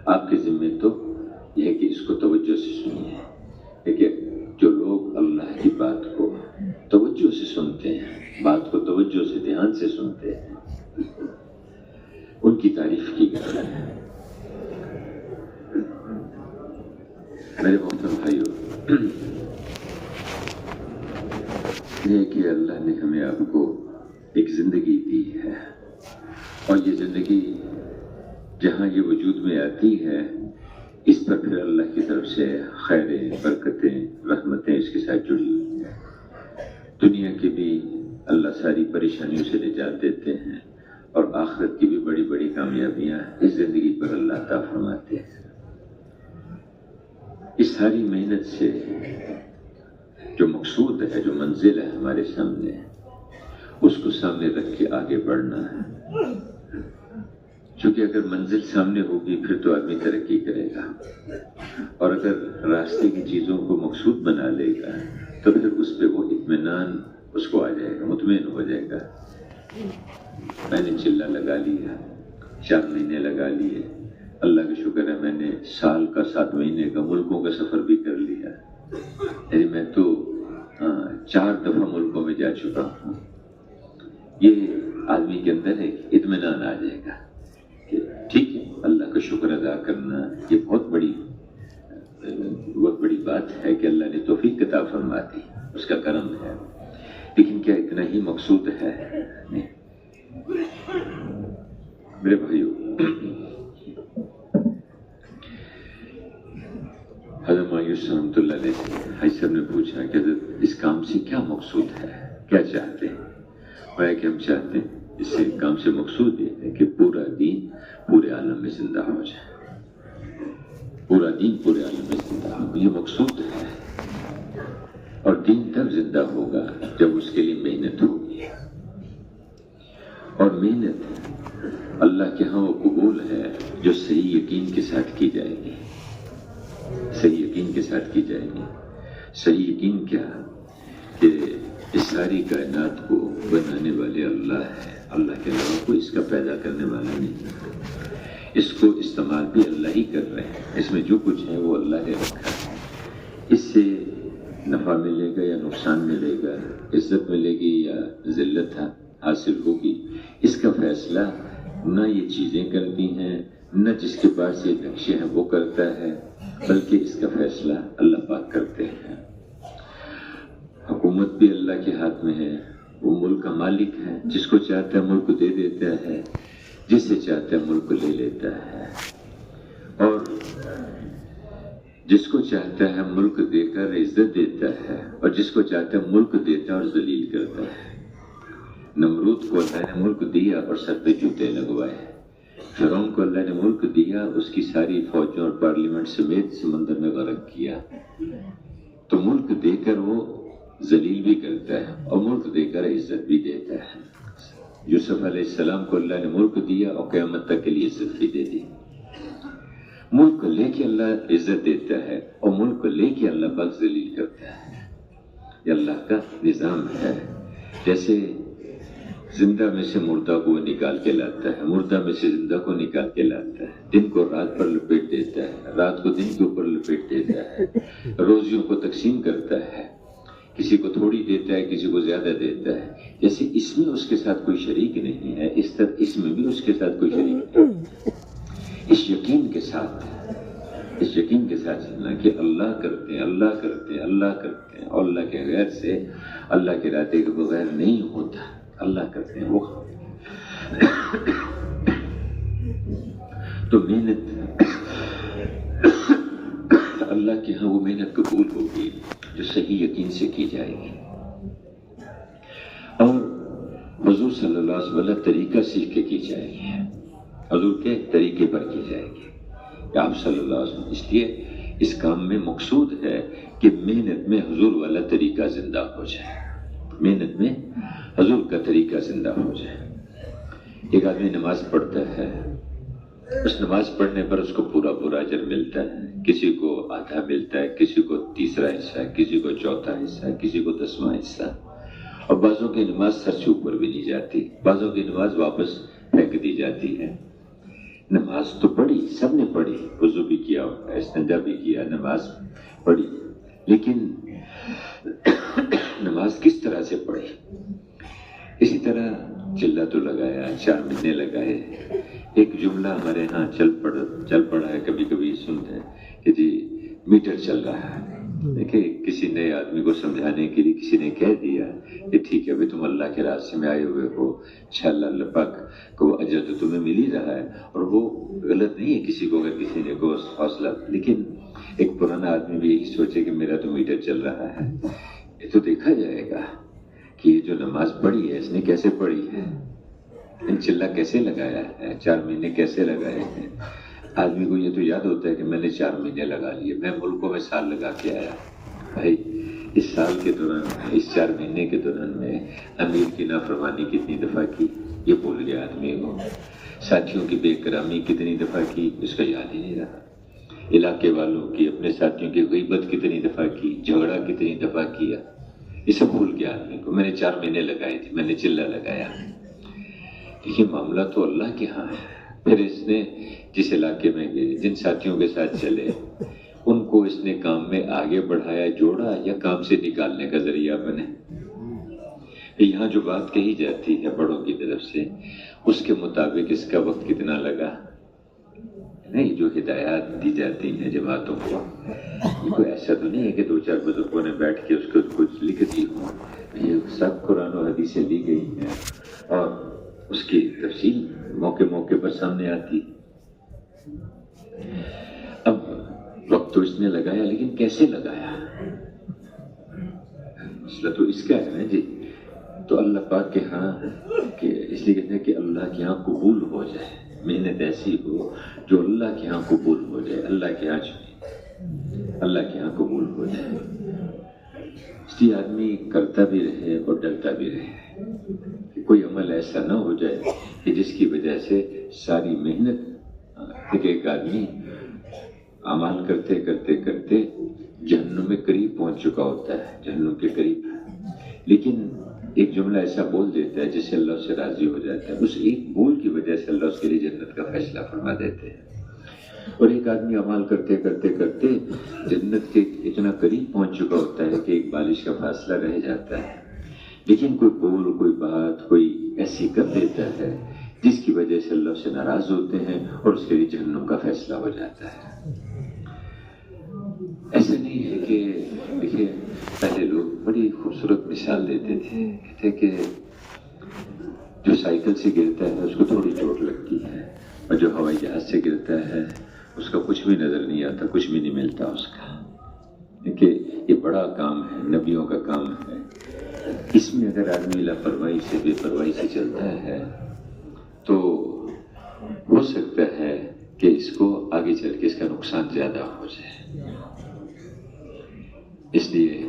آپ کے ذمے تو یہ ہے کہ اس کو توجہ سے سنیے. دیکھیے جو لوگ اللہ کی بات کو توجہ سے سنتے ہیں، بات کو توجہ سے دھیان سے سنتے ہیں، ان کی تعریف کی گئی ہے. میرے محترم بھائیو، یہ کہ اللہ نے ہمیں آپ کو ایک زندگی دی ہے، اور یہ زندگی جہاں یہ وجود میں آتی ہے اس پر پھر اللہ کی طرف سے خیریں، برکتیں، رحمتیں اس کے ساتھ جڑی ہوئی ہیں. دنیا کی بھی اللہ ساری پریشانیوں سے نجات دیتے ہیں، اور آخرت کی بھی بڑی بڑی کامیابیاں اس زندگی پر اللہ عطا فرماتے ہیں. اس ساری محنت سے جو مقصود ہے، جو منزل ہے ہمارے سامنے، اس کو سامنے رکھ کے آگے بڑھنا ہے. چونکہ اگر منزل سامنے ہوگی پھر تو آدمی ترقی کرے گا، اور اگر راستے کی چیزوں کو مقصود بنا لے گا تو پھر اس پہ وہ اطمینان اس کو آ جائے گا، مطمئن ہو جائے گا. میں نے چلہ لگا لیا، 4 مہینے لگا لیے، اللہ کا شکر ہے میں نے سال کا 7 مہینے کا ملکوں کا سفر بھی کر لیا. یعنی میں تو 4 دفعہ ملکوں میں جا چکا ہوں. یہ آدمی کے اندر ایک اطمینان آ جائے گا کہ ٹھیک ہے، اللہ کا شکر ادا کرنا یہ بہت بڑی بات ہے کہ اللہ نے توفیق عطا فرما دی، اس کا کرم ہے. لیکن کیا اتنا ہی مقصود ہے؟ نہیں میرے بھائیو، حضرت مایوس رحمۃ اللہ علیہ حاجی صاحب نے پوچھا کہ حضرت اس کام سے کیا مقصود ہے، کیا چاہتے ہیں؟ وہ کہ ہم چاہتے ہیں اس سے کام سے مقصود یہ ہے کہ پورا دین پورے عالم میں زندہ ہو جائے، پورا دین پورے عالم میں زندہ ہو. یہ مقصود ہے، اور دین تب زندہ ہوگا جب اس کے لیے محنت ہوگی، اور محنت اللہ کے ہاں وہ قبول ہے جو صحیح یقین کے ساتھ کی جائے گی. صحیح یقین کے ساتھ کی جائے گی. صحیح یقین کیا کہ اس ساری کائنات کو بنانے والے اللہ ہے، اللہ کے علاوہ کوئی اس کا پیدا کرنے والا نہیں ہے. اس کو استعمال بھی اللہ ہی کر رہے ہیں، اس میں جو کچھ ہے وہ اللہ نے رکھا ہے. اس سے نفع ملے گا یا نقصان ملے گا، عزت ملے گی یا ذلت حاصل ہوگی، اس کا فیصلہ نہ یہ چیزیں کرتی ہیں، نہ جس کے پاس یہ نقشے ہیں وہ کرتا ہے، بلکہ اس کا فیصلہ اللہ پاک کرتے ہیں. حکومت بھی اللہ کے ہاتھ میں ہے، وہ ملک کا مالک ہے، جس کو چاہتا ہے ملک دے دیتا ہے، جس سے چاہتا ہے ملک لے لیتا ہے، اور جس کو چاہتا ہے ملک دے کر عزت دیتا ہے، اور جس کو چاہتا ہے ملک دیتا ہے اور ذلیل کرتا ہے. نمرود کو اللہ نے ملک دیا اور سر پہ جوتے لگوائے. فرعون کو اللہ نے ملک دیا، اس کی ساری فوجوں اور پارلیمنٹ سمیت سمندر میں غرق کیا. تو ملک دے کر وہ ذلیل بھی کرتا ہے اور ملک دے کر عزت بھی دیتا ہے. یوسف علیہ السلام کو اللہ نے ملک دیا اور قیامت تک کے لیے عزت بھی دے دی. ملک لے کے اللہ عزت دیتا ہے اور ملک لے کے اللہ پاک ذلیل کرتا ہے. یہ اللہ کا نظام ہے. جیسے زندہ میں سے مردہ کو نکال کے لاتا ہے، مردہ میں سے زندہ کو نکال کے لاتا ہے، دن کو رات پر لپیٹ دیتا ہے، رات کو دن کے اوپر لپیٹ دیتا ہے، روزیوں کو تقسیم کرتا ہے، کسی کو تھوڑی دیتا ہے، کسی کو زیادہ دیتا ہے. جیسے اس میں اس کے ساتھ کوئی شریک نہیں ہے، اس طرح اس میں بھی اس کے ساتھ کوئی شریک نہیں. اس یقین کے ساتھ چلنا کہ اللہ کرتے ہیں، اللہ کرتے ہیں، اللہ کرتے ہیں، اور اللہ کے غیر سے، اللہ کے ارادے کے بغیر نہیں ہوتا. اللہ کرتے ہیں وہ. تو محنت اللہ کے ہاں وہ محنت قبول ہوگی جو صحیح یقین سے کی جائے گی. اور حضور صلی اللہ علیہ وسلم طریقہ سیکھ کے کی جائے گی، حضور کے طریقے پر کی جائے گی. آپ صلی اللہ علیہ وسلم اس لیے اس کام میں مقصود ہے کہ محنت میں حضور والا طریقہ زندہ ہو جائے، محنت میں حضور کا طریقہ زندہ ہو جائے. ایک آدمی نماز پڑھتا ہے، اس نماز پڑھنے پر اس کو پورا اجر ملتا ہے. کسی کو آدھا ملتا ہے، کسی کو تیسرا حصہ، کسی کو چوتھا حصہ، کسی کو 10واں حصہ. اور بعضوں کی نماز سر سے اوپر بھی نہیں جاتی، بعضوں کی نماز واپس پھینک دی جاتی ہے. نماز تو پڑھی، سب نے پڑھی، وضو بھی کیا، استنجا بھی کیا، نماز پڑھی، لیکن نماز کس طرح سے پڑھی؟ اسی طرح چلا تو لگایا، 4 مہینے لگائے۔ ایک جملہ ہمارے ہاں چل پڑا ہے، کبھی کبھی سنتے ہیں کہ جی میٹر چل رہا ہے۔ دیکھیں، کسی نئے آدمی کو سمجھانے کے لیے کسی نے کہہ دیا کہ ٹھیک ہے بھائی، تم اللہ کے راستے میں آئے ہوئے ہو، انشاءاللہ اللہ پاک کو اجر تو تمہیں مل ہی رہا ہے، اور وہ غلط نہیں ہے کسی کو اگر کسی نے کو حوصلہ، لیکن ایک پرانا آدمی بھی یہی سوچے کہ میرا تو میٹر چل رہا ہے۔ یہ تو دیکھا جائے گا کہ یہ جو نماز پڑھی ہے اس نے کیسے پڑھی ہے، چلا کیسے لگایا ہے، 4 مہینے کیسے لگائے ہیں۔ آدمی کو یہ تو یاد ہوتا ہے کہ میں نے 4 مہینے لگا لیے، میں ملکوں میں سال لگا کے آیا۔ بھائی اس سال کے دوران، اس 4 مہینے کے دوران میں امیر کی نافرمانی کتنی دفعہ کی یہ بھول گیا آدمی کو، ساتھیوں کی بے کرامی کتنی دفعہ کی اس کا یاد ہی نہیں رہا، علاقے والوں کی، اپنے ساتھیوں کی غیبت کتنی دفعہ کی، جھگڑا کتنی دفعہ کیا، یہ سب بھول گیا آدمی کو۔ میں نے 4 مہینے لگائے تھے، میں نے چلا لگایا۔ دیکھیے معاملہ تو اللہ کے ہاں ہے۔ پھر اس نے جس علاقے میں گئے، جن ساتھیوں کے ساتھ چلے، ان کو اس نے کام میں آگے بڑھایا، جوڑا، یا کام سے نکالنے کا ذریعہ بنے۔ یہاں جو بات کہی جاتی ہے بڑوں کی طرف سے، اس کے مطابق اس کا وقت کتنا لگا؟ نہیں، جو ہدایات دی جاتی ہیں جماعتوں کو، یہ کوئی ایسا تو نہیں ہے کہ 2-4 بزرگوں نے بیٹھ کے اس کو کچھ لکھ دی ہو، یہ سب قرآن و حدیثیں لی گئی ہیں اور اس کی تفصیل موقع موقع پر سامنے آتی۔ اب وقت تو اس نے لگایا، لیکن کیسے لگایا؟ مسئلہ تو اس کا ہے نا جی۔ تو اللہ پاک کے ہاں، کہ اس لیے کہتے ہیں کہ اللہ کے ہاں قبول ہو جائے، محنت ایسی ہو جو اللہ کے ہاں قبول ہو جائے، اللہ کے ہاں اللہ کے ہاں قبول ہو جائے۔ اس لیے آدمی کرتا بھی رہے اور ڈرتا بھی رہے کہ کوئی عمل ایسا نہ ہو جائے کہ جس کی وجہ سے ساری محنت، ایک آدمی اعمال کرتے کرتے کرتے جہنم میں قریب پہنچ چکا ہوتا ہے، جہنم کے قریب، لیکن ایک جملہ ایسا بول دیتا ہے جس سے اللہ اس سے راضی ہو جاتا ہے، اس ایک بول کی وجہ سے اللہ اس کے لیے جنت کا فیصلہ فرما دیتے ہیں۔ اور ایک آدمی عمل کرتے کرتے کرتے جنت کے اتنا قریب پہنچ چکا ہوتا ہے کہ ایک بالش کا فاصلہ رہ جاتا ہے، لیکن کوئی بول، کوئی بات، کوئی ایسی کر دیتا ہے جس کی وجہ سے اللہ اس سے ناراض ہوتے ہیں اور اس کے لیے جہنم کا فیصلہ ہو جاتا ہے۔ ایسا نہیں ہے کہ دیکھیے، پہلے لوگ بڑی خوبصورت مثال دیتے تھے، کہتے کہ جو سائیکل سے گرتا ہے اس کو تھوڑی چوٹ لگتی ہے، اور جو ہوائی جہاز سے گرتا ہے اس کا کچھ بھی نظر نہیں آتا، کچھ بھی نہیں ملتا اس کا۔ دیکھیے یہ بڑا کام ہے، نبیوں کا کام ہے۔ اس میں اگر آدمی لاپرواہی سے، بے پرواہی سے چلتا ہے تو ہو سکتا ہے کہ اس کو آگے چل کے اس کا نقصان زیادہ ہو جائے۔ اس لیے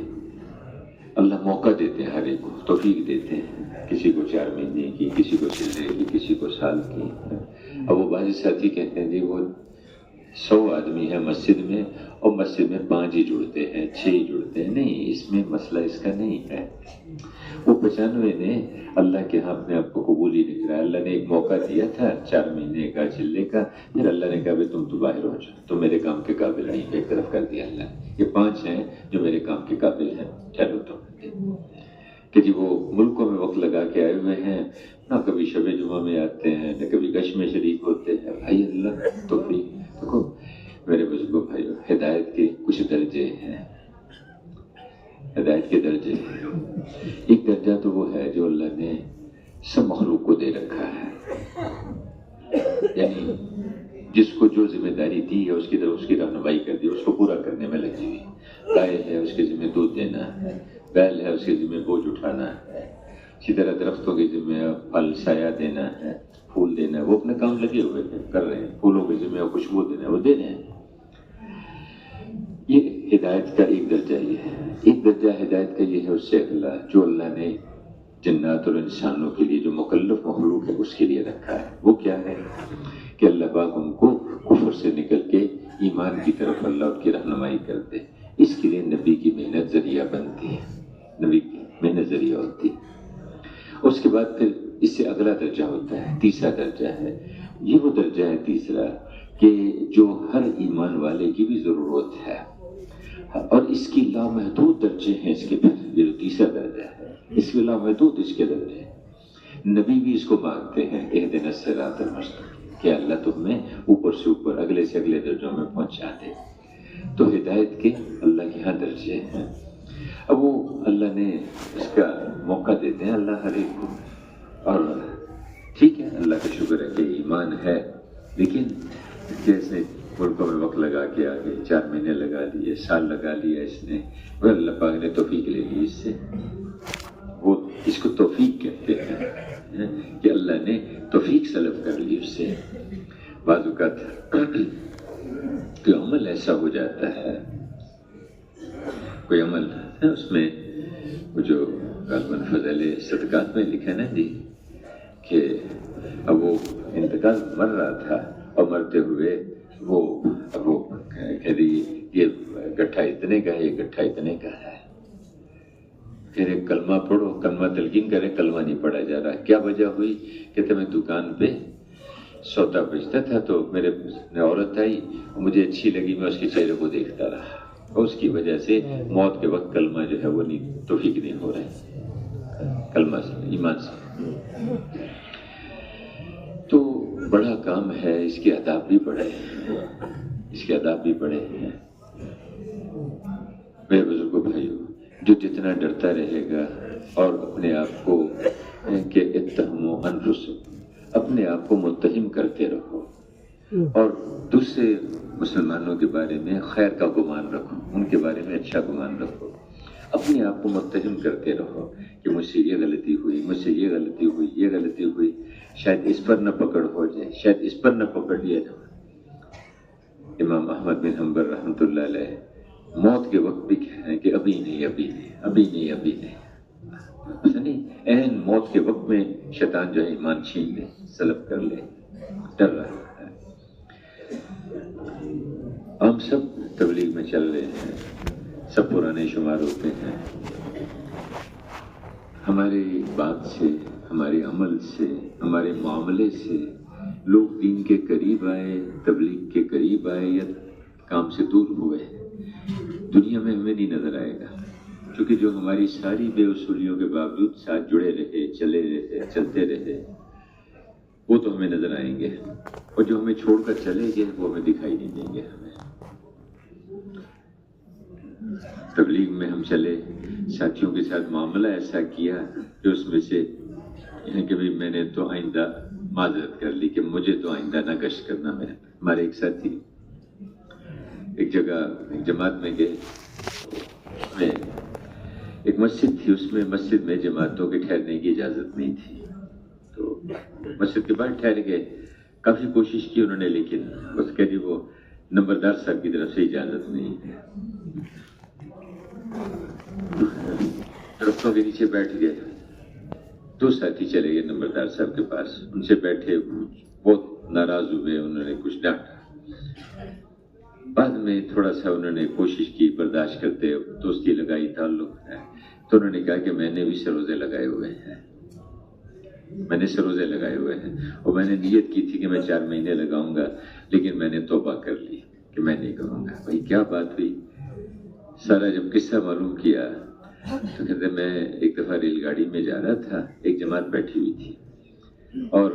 اللہ موقع دیتے ہیں، ہر ایک کو توفیق دیتے ہیں، کسی کو 4 مہینے کی، کسی کو چلنے کی، کسی کو سال کی۔ اب وہ بعض ساتھی کہتے ہیں جی وہ 100 آدمی ہے مسجد میں اور مسجد میں 5 ہی جڑتے ہیں، 6 ہی جڑتے ہیں۔ نہیں، اس میں مسئلہ اس کا نہیں ہے۔ وہ 95 نے اللہ کے ہاں اپنے آپ کو قبول ہی نہیں کرا۔ اللہ نے ایک موقع دیا تھا 4 مہینے کا چلنے کا، پھر اللہ نے کہا بھی تم تو باہر ہو جاؤ، تم میرے کام کے قابل نہیں، ایک طرف کر دیا اللہ نے۔ یہ 5 ہیں جو میرے کام کے قابل ہیں، چلو تم۔ کہ جی وہ ملکوں میں وقت لگا کے آئے ہوئے ہیں، نہ کبھی شب جمعہ میں آتے ہیں، نہ کبھی گش میں شریک ہوتے ہیں۔ بھائی اللہ توفیق دیکھو میرے بزرگوں بھائیو، ہدایت کے کچھ درجے ہیں، ہدایت کے درجے ہیں۔ ایک درجہ تو وہ ہے جو اللہ نے سب مخلوق کو دے رکھا ہے، یعنی جس کو جو ذمہ داری دی ہے اس کی طرف اس کی رہنمائی کر دی، اس کو پورا کرنے میں لگی ہوئی۔ گائے ہے اس کے ذمہ دودھ دینا ہے، بیل ہے اس کے ذمہ بوجھ اٹھانا ہے، اسی طرح درختوں کے ذمہ پھل سایہ دینا ہے، پھول دینا ہے، وہ اپنے کام لگے ہوئے ہیں، کر رہے ہیں۔ پھولوں کے ذمہ خوشبو دینا ہے، وہ دے رہے ہیں۔ یہ ہدایت کا ایک درجہ یہ ہے۔ ایک درجہ ہدایت کا یہ ہے اس سے اگلا جو اللہ نے جنات اور انسانوں کے لیے، جو مکلف مخلوق ہے اس کے لیے رکھا ہے۔ وہ کیا ہے کہ اللہ پاک ان کو کفر سے نکل کے ایمان کی طرف اللہ ان کی رہنمائی کرتے۔ اس کے لیے نبی کی محنت ذریعہ بنتی ہے، نبی کی محنت ذریعہ ہوتی ہے۔ اس کے بعد پھر اس سے اگلا درجہ ہوتا ہے، تیسرا درجہ ہے یہ وہ درجہ ہے تیسرا کہ جو ہر ایمان والے کی بھی ضرورت ہے، اور اس کی لامحدود درجے ہیں اس کے پھر، یہ جو تیسرا درجہ ہے اس کے لامحدود اس کے درجے ہیں۔ نبی بھی اس کو مانگتے ہیں، اہدنا الصراط المستقیم، کہ اللہ تو ہمیں اوپر سے اوپر اگلے سے اگلے درجوں میں پہنچا دے۔ تو ہدایت کے اللہ کے ہاں درجے ہیں۔ اب وہ اللہ نے اس کا موقع دیتے ہیں اللہ ہر ایک کو، اور ٹھیک ہے اللہ کا شکر ہے کہ ایمان ہے، لیکن جیسے ملکوں میں وقت لگا کے آگے 4 مہینے لگا لیے، سال لگا لیا اس نے، اور اللہ پاک نے توفیق لے لی اس سے۔ وہ اس کو توفیق کہتے ہیں کہ اللہ نے توفیق سلب کر لی اس سے۔ بعض اوقات کوئی عمل ایسا ہو جاتا ہے، کوئی عمل ہے اس میں وہ جو غالباً فضل صدقات میں لکھا نا جی، کہ اب وہ انتقال مر رہا تھا اور مرتے ہوئے وہ کہہ دی یہ گٹھا اتنے کا ہے، یہ گٹھا اتنے کا ہے، پھر ایک کلمہ پڑھو، کلمہ تلقین کرے، کلمہ نہیں پڑھا جا رہا۔ کیا وجہ ہوئی؟ کہتے میں دکان پہ سودا بیچتا تھا تو میرے عورت آئی، مجھے اچھی لگی، میں اس کے چہرے کو دیکھتا رہا، اور اس کی وجہ سے موت کے وقت کلمہ جو ہے وہ نہیں توفیق نہیں ہو رہا ہے کلمہ سے، ایمان سے۔ تو بڑا کام ہے، اس کے آداب بھی بڑے ہیں، اس کے آداب بھی بڑے ہیں۔ میرے بزرگوں بھائیوں، جو جتنا ڈرتا رہے گا اور اپنے آپ کو کہ اتہموا انفسکم، اپنے آپ کو متہم کرتے رہو اور دوسرے مسلمانوں کے بارے میں خیر کا گمان رکھو، ان کے بارے میں اچھا گمان رکھو، اپنے آپ کو متہم کرتے رہو کہ مجھ سے یہ غلطی ہوئی، مجھ سے یہ غلطی ہوئی، یہ غلطی ہوئی، شاید اس پر نہ پکڑ ہو جائے، شاید اس پر نہ پکڑ لیا جائے۔ امام احمد بن حنبل رحمۃ اللہ علیہ موت کے وقت بھی کہہ رہے ہیں کہ ابھی نہیں، ابھی نہیں، ابھی نہیں، ابھی نہیں، ایسا نہیں، عین موت کے وقت میں شیطان جو ہے ایمان چھین لے، سلب کر لے، ڈر رہا ہے۔ ہم سب تبلیغ میں چل رہے ہیں، سب پرانے شمار ہوتے ہیں، ہماری بات سے، ہمارے عمل سے، ہمارے معاملے سے لوگ دین کے قریب آئے، تبلیغ کے قریب آئے یا کام سے دور ہوئے، دنیا میں ہمیں نہیں نظر آئے گا، کیونکہ جو ہماری ساری بے اصولیوں کے باوجود ساتھ جڑے رہے، چلے رہے، چلتے رہے، وہ تو ہمیں نظر آئیں گے، اور جو ہمیں چھوڑ کر چلے گئے وہ ہمیں دکھائی نہیں دیں گے۔ ہمیں تبلیغ میں ہم چلے، ساتھیوں کے ساتھ معاملہ ایسا کیا کہ اس میں سے کہ بھی میں نے تو آئندہ معذرت کر لی کہ مجھے تو آئندہ نہ گشت کرنا۔ میں ہمارے ایک ساتھی ایک جگہ ایک جماعت میں گئے، میں ایک مسجد تھی، اس میں مسجد میں جماعتوں کے ٹھہرنے کی اجازت نہیں تھی، تو مسجد کے باہر ٹھہر گئے، کافی کوشش کی انہوں نے، لیکن بس کہہ دی وہ نمبردار صاحب کی طرف سے اجازت نہیں ہے۔ درختوں کے نیچے بیٹھ گئے، 2 ساتھی چلے گئے نمبردار صاحب کے پاس، ان سے بیٹھے، بہت ناراض ہوئے، انہوں نے کچھ ڈانٹا۔ بعد میں تھوڑا سا انہوں نے کوشش کی برداشت کرتے، دوستی لگائی، تعلق ہے، تو انہوں نے کہا کہ میں نے بھی سروزے لگائے ہوئے ہیں، میں نے سروزے لگائے ہوئے ہیں، اور میں نے نیت کی تھی کہ میں 4 مہینے لگاؤں گا، لیکن میں نے توبہ کر لی کہ میں نہیں کروں گا۔ بھائی کیا بات ہوئی؟ سارا جب قصہ معلوم کیا تو کہتے میں ایک دفعہ ریل گاڑی میں جا رہا تھا، ایک جماعت بیٹھی ہوئی تھی اور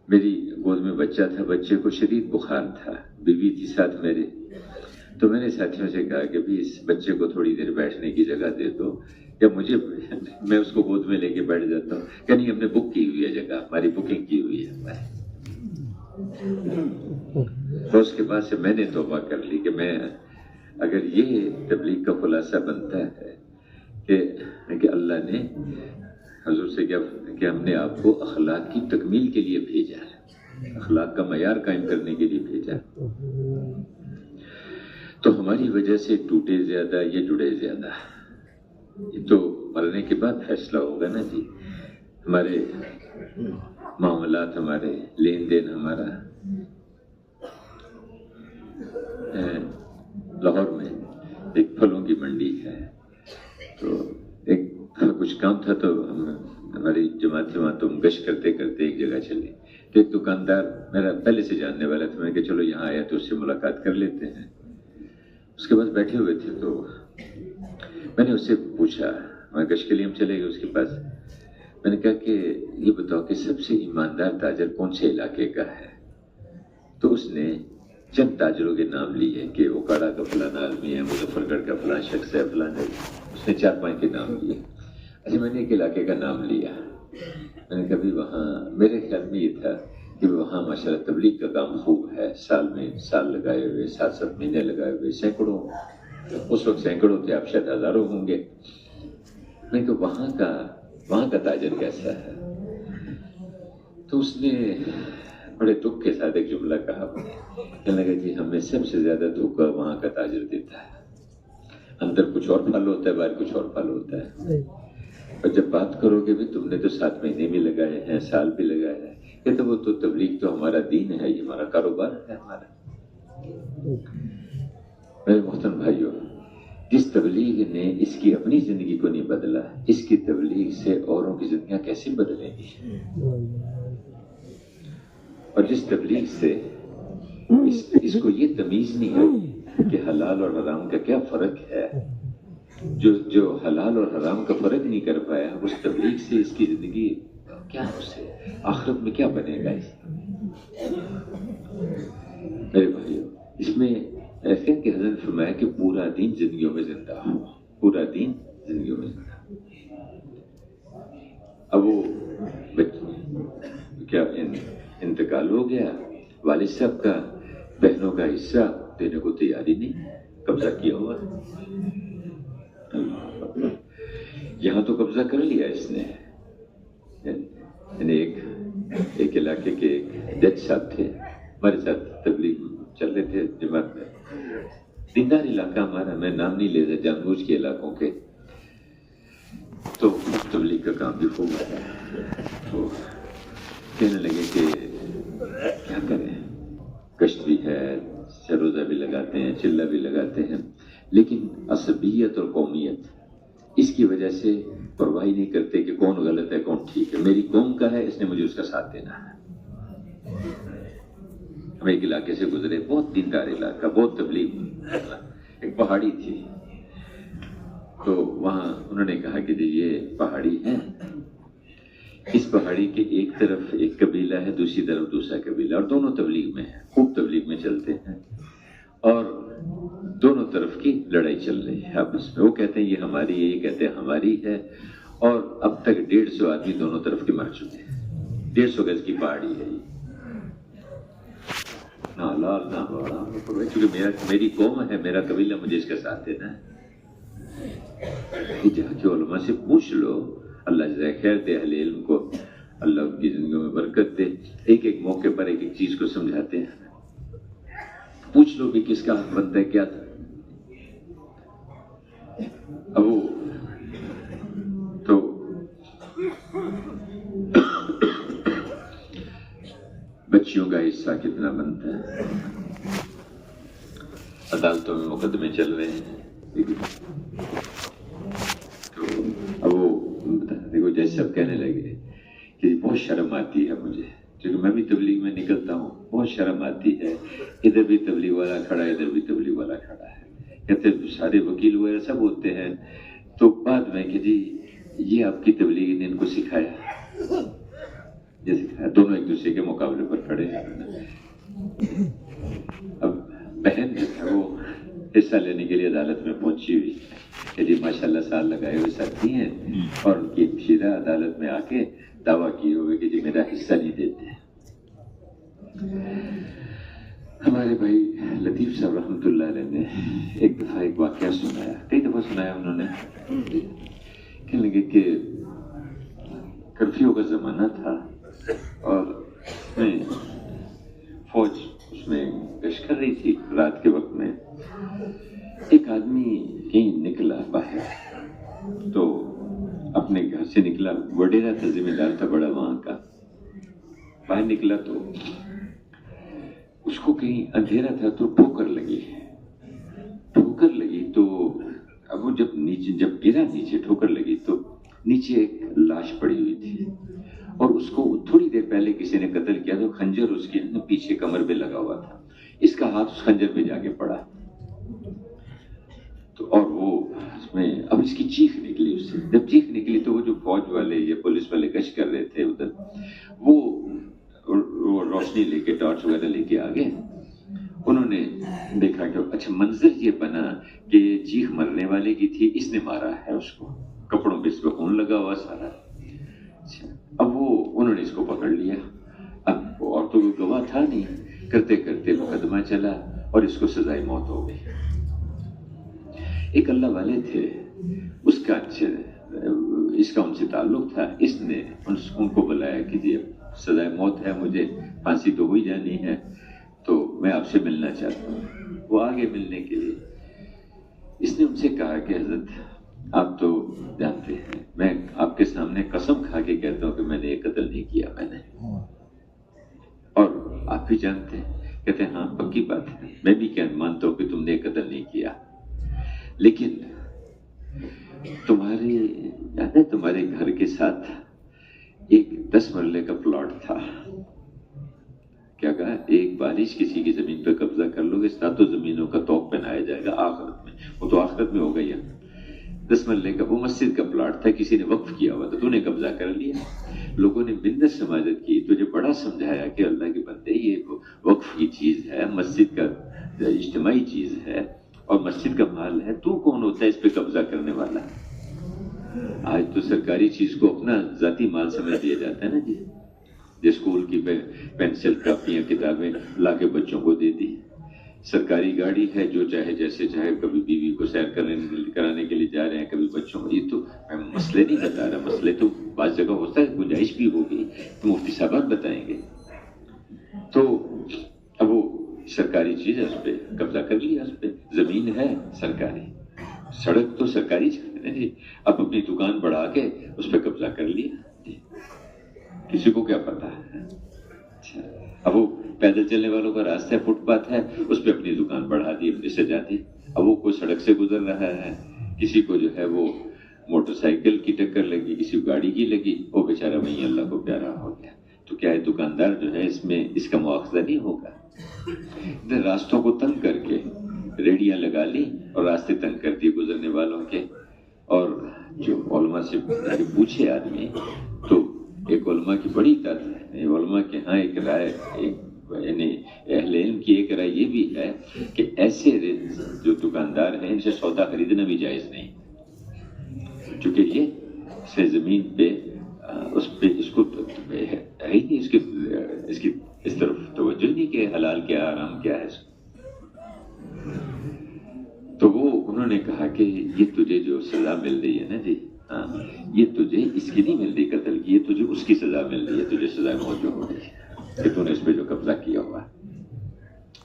میری گود میں بچہ تھا، بچے کو شدید بخار تھا، بیوی تھی ساتھ میرے، تو میں نے ساتھیوں سے کہا کہ بھی اس بچے کو تھوڑی دیر بیٹھنے کی جگہ دے دو، یا مجھے، میں اس کو گود میں لے کے بیٹھ جاتا ہوں، کہ نہیں ہم نے بک کی ہوئی ہے جگہ، ہماری بکنگ کی ہوئی ہے ہماری۔ تو اس کے بعد سے میں نے توبہ کر لی کہ میں، اگر یہ تبلیغ کا خلاصہ بنتا ہے کہ اللہ نے حضور سے کیا کہ ہم نے آپ کو اخلاق کی تکمیل کے لیے بھیجا ہے، اخلاق کا معیار قائم کرنے کے لیے بھیجا ہے، تو ہماری وجہ سے ٹوٹے زیادہ، یہ جڑے زیادہ، یہ تو مرنے کے بعد فیصلہ ہوگا نا جی۔ ہمارے معاملات، ہمارے لین دین، ہمارا لاہور میں ایک پھلوں کی منڈی ہے، تو ایک کچھ کام تھا تو ہماری جماعت تھے وہاں تم گشت کرتے کرتے ایک جگہ چلے تو ایک دکاندار میرا پہلے سے جاننے والا تھا. میں کہ چلو یہاں آیا تو اس سے ملاقات کر لیتے ہیں. اس کے پاس بیٹھے ہوئے تھے تو میں نے اس سے پوچھا, وہاں گشت کے لیے ہم چلے گئے اس کے پاس. میں نے کہا کہ یہ بتاؤ کہ سب سے ایماندار تاجر کون سے علاقے کا ہے؟ تو اس نے چند تاجروں کے نام لیے کہ اوکاڑا کا فلانا آدمی ہے, مظفر گڑھ کا فلاں شخص ہے, فلانا. اس نے 4-5 کے نام لیے. اچھا میں نے ایک علاقے کا نام لیا. میں نے کبھی وہاں میرے خیال میں یہ تھا کہ وہاں ماشاءاللہ تبلیغ کا کام خوب ہے, سال میں سال لگائے ہوئے, 7-7 مہینے لگائے ہوئے, سینکڑوں, اس وقت سینکڑوں تھے, اب شاید ہزاروں ہوں گے. میں کہ وہاں کا تاجر کیسا ہے؟ تو اس نے بڑے دکھ کے ساتھ ایک جملہ کہا. کہنے لگا جی ہمیں سب سے زیادہ دھوکہ وہاں کا تاجر دیتا ہے. اندر کچھ اور پھل ہوتا ہے, باہر کچھ اور پھل ہوتا ہے. اور جب بات کرو گے بھی تم نے تو 7 مہینے بھی لگائے ہیں, سال بھی لگایا ہے, کہتے وہ تو تبلیغ تو ہمارا دین ہے, یہ ہمارا کاروبار ہے ہمارا. میرے محترم بھائیوں, جس تبلیغ نے اس کی اپنی زندگی کو نہیں بدلا, اس کی تبلیغ سے اوروں کی زندگیاں کیسے بدلیں گی؟ اور جس تبلیغ سے اس کو یہ تمیز نہیں ہے کہ حلال اور حرام کا کیا فرق ہے, جو حلال اور حرام کا فرق نہیں کر پایا, اس تبلیغ سے اس کی زندگی کیا, اس سے آخرت میں کیا بنے گا؟ میرے بھائیو, اس میں ایسے کہ حضرت فرمایا کہ پورا دین زندگیوں میں زندہ ہو, پورا دین زندگیوں میں زندہ ہو. اب وہ کیا انتقال ہو گیا, والد صاحب کا بہنوں کا حصہ دینے کو تیاری نہیں, قبضہ کیا ہوا. یہاں تو قبضہ کر لیا اس نے. ایک علاقے کے ایک جج صاحب تھے, ہمارے ساتھ تبلیغ چل رہے تھے جماعت میں. دیندار علاقہ ہمارا, میں نام نہیں لے رہا, جان بوجھ کے علاقوں کے. تو تبلیغ کا کام بھی خوب ہے. تو کہنے لگے کہ کیا کریں, گشت بھی ہے, روزہ بھی لگاتے ہیں, چلہ بھی لگاتے ہیں, لیکن عصبیت اور قومیت اس کی وجہ سے پرواہ نہیں کرتے کہ کون غلط ہے کون ٹھیک ہے. میری قوم کا ہے, اس نے مجھے اس کا ساتھ دینا ہے. ہم ایک علاقے سے گزرے, بہت دیندار علاقہ, بہت تبلیغ. ایک پہاڑی تھی, تو وہاں انہوں نے کہا کہ یہ پہاڑی ہے, اس پہاڑی کے ایک طرف ایک قبیلہ ہے, دوسری طرف دوسرا قبیلہ, اور دونوں تبلیغ میں ہیں, خوب تبلیغ میں چلتے ہیں, اور دونوں طرف کی لڑائی چل رہی ہے آپس میں. وہ کہتے ہیں یہ ہماری ہے, یہ کہتے ہیں ہماری ہے, اور اب تک 150 آدمی دونوں طرف کے مر چکے ہیں. 150 گز کی پہاڑی ہے یہ, نہ حلال نہ حرام, چونکہ میری قوم ہے, میرا قبیلہ, مجھے اس کا ساتھ دینا ہے. جا کے علماء سے پوچھ لو, اللہ جزائے خیر دے اہل علم کو, اللہ ان کی زندگیوں میں برکت دے. ایک ایک موقع پر ایک ایک چیز کو سمجھاتے ہیں. پوچھ لو بھی کس کا حق بنتا ہے, کیا تھا. اب وہ تو بچیوں کا حصہ کتنا بنتا ہے, عدالتوں میں مقدمے چل رہے ہیں. تو اب وہ دیکھو جیسے سب کہنے لگے کہ بہت شرم آتی ہے مجھے, کیونکہ میں بھی تبلیغ میں نکلتا ہوں, بہت شرم آتی ہے. ادھر بھی تبلیغ والا کھڑا ہے, ادھر بھی تبلیغ والا کھڑا ہے. کہتے سارے وکیل وغیرہ سب ہوتے ہیں. تو بعد میں کہ جی یہ آپ کی تبلیغ نے ان کو سکھایا, یہ سکھایا. دونوں ایک دوسرے کے مقابلے پر کھڑے ہیں. اب بہن جو ہے وہ حصہ لینے کے لیے عدالت میں پہنچی ہوئی کہ جی ماشاءاللہ سال لگائے ہوئے ساتھی ہیں, اور ان کی سیدھا عدالت میں آ کے دعویٰ کیے ہوئے کہ جی میرا حصہ نہیں دیتے. ہمارے بھائی لطیف صاحب رحمۃ اللہ علیہ نے ایک دفعہ ایک واقعہ سنایا, کئی دفعہ سنایا انہوں نے. کہنے لگے کہ کرفیو کا زمانہ تھا, اور میں فوج اس میں گشت کر رہی تھی رات کے وقت میں. ایک آدمی کہیں نکلا باہر, تو اپنے گھر سے نکلا, وڈیرا تھا, ذمہ دار تھا بڑا وہاں کا. باہر نکلا تو اس کو کہیں اندھیرا تھا, تو ٹھوکر لگی تو اب وہ جب گرا نیچے ٹھوکر لگی, تو نیچے ایک لاش پڑی ہوئی تھی, پیچھے کمر پہ لگا ہوا تھا، اس کا ہاتھ اس خنجر پہ جا کے پڑا، تو اور وہ اس میں اب اس کی چیخ نکلی اس سے. جب چیخ نکلی تو وہ جو فوج والے یا پولیس والے گشت کر رہے تھے ادھر، وہ روشنی لے کے ٹارچ وغیرہ لے کے آ گئے. انہوں نے دیکھا کہ اچھا منظر یہ بنا کہ یہ چیخ مرنے والے کی تھی، اس نے مارا ہے اس کو، کپڑوں پہ اس پہ خون لگا ہوا سارا. اب وہ انہوں نے اس کو پکڑ لیا. اب اور تو کوئی گواہ تھا نہیں، کرتے کرتے مقدمہ چلا اور اس کو سزائے موت ہو گئی. ایک اللہ والے تھے، اس کا ان سے تعلق تھا، اس نے ان کو بلایا کہ جی سزائے موت ہے، مجھے پھانسی تو ہوئی جانی ہے، تو میں آپ سے ملنا چاہتا ہوں. وہ آگے ملنے کے لیے اس نے ان سے کہا کہ حضرت آپ تو جانتے ہیں، میں آپ کے سامنے قسم کھا کے کہتا ہوں کہ میں نے یہ قتل نہیں کیا، میں نے، اور آپ بھی جانتے ہیں. کہتے ہیں ہاں پکی بات ہے، میں بھی مانتا ہوں کہ تم نے یہ قتل نہیں کیا، لیکن تمہارے گھر کے ساتھ ایک 10 مرلے کا پلاٹ تھا. کیا کہا؟ ایک بارش کسی کی زمین پہ قبضہ کر لو گے، 7 زمینوں کا توق پہنایا جائے گا آخرت میں. وہ تو آخرت میں ہو گئی ہے. 10 مرلے کا وہ مسجد کا پلاٹ تھا، کسی نے وقف کیا ہوا تھا، تو نے قبضہ کر لیا. لوگوں نے منت سماجت کی، تجھے بڑا سمجھایا کہ اللہ کے بندے یہ وقف کی چیز ہے، مسجد کا اجتماعی چیز ہے اور مسجد کا مال ہے، تو کون ہوتا ہے اس پہ قبضہ کرنے والا؟ آج تو سرکاری چیز کو اپنا ذاتی مال سمجھ دیا جاتا ہے نا جی. جو اسکول کی پینسل کاپیاں کتابیں لا کے بچوں کو دے دی، سرکاری گاڑی ہے، جو چاہے جیسے چاہے، کبھی بیوی کو سیر کرانے کے لیے جا رہے ہیں، کبھی بچوں کو. یہ تو میں مسئلے نہیں بتا رہا، مسئلے تو بعض جگہ ہوتا ہے، گنجائش بھی ہوگی تو مفتی صاحبات بتائیں گے. تو اب وہ سرکاری چیز ہے، اس پہ قبضہ کر لیا. اس پہ زمین ہے سرکاری، سڑک تو سرکاری چیز ہے جی. اب اپنی دکان بڑھا کے اس پہ قبضہ کر لیا جی. کسی کو کیا پتا ہے؟ اچھا، اب وہ پیدل چلنے والوں کا راستہ ہے، فٹ پاتھ ہے، اس پہ اپنی دکان بڑھا دی، اپنی سجا دی. اب وہ کوئی سڑک سے گزر رہا ہے، کسی کو جو ہے وہ موٹر سائیکل کی ٹکر لگی، کسی کو گاڑی کی لگی، وہ بیچارہ وہیں اللہ کو پیارا ہو گیا. تو کیا ہے دکاندار جو ہے اس میں اس کا مواخذہ نہیں ہوگا؟ ادھر راستوں کو تنگ کر کے ریڑیاں لگا لی اور راستے تنگ کر دیے گزرنے والوں کے. اور جو علماء سے پوچھے آدمی تو ایک علماء کی بڑی تعداد ہے، علماء کے ہاں ایک رائے، یعنی اہل علم کی ایک رائے یہ بھی ہے کہ ایسے جو دکاندار ہیں ان سے سودا خریدنا بھی جائز نہیں، چونکہ یہ سے زمین پہ اس کو ہے ہی نہیں، اس طرف توجہ نہیں کہ حلال کیا حرام کیا ہے. تو وہ انہوں نے کہا کہ یہ تجھے جو سزا مل رہی ہے نا جی، ہاں یہ تجھے اس کی نہیں مل رہی قتل کی، یہ تجھے اس کی سزا مل رہی ہے، تجھے سزا موجود ہو رہی ہے کہ تو نے اس پہ جو قبضہ کیا ہوا،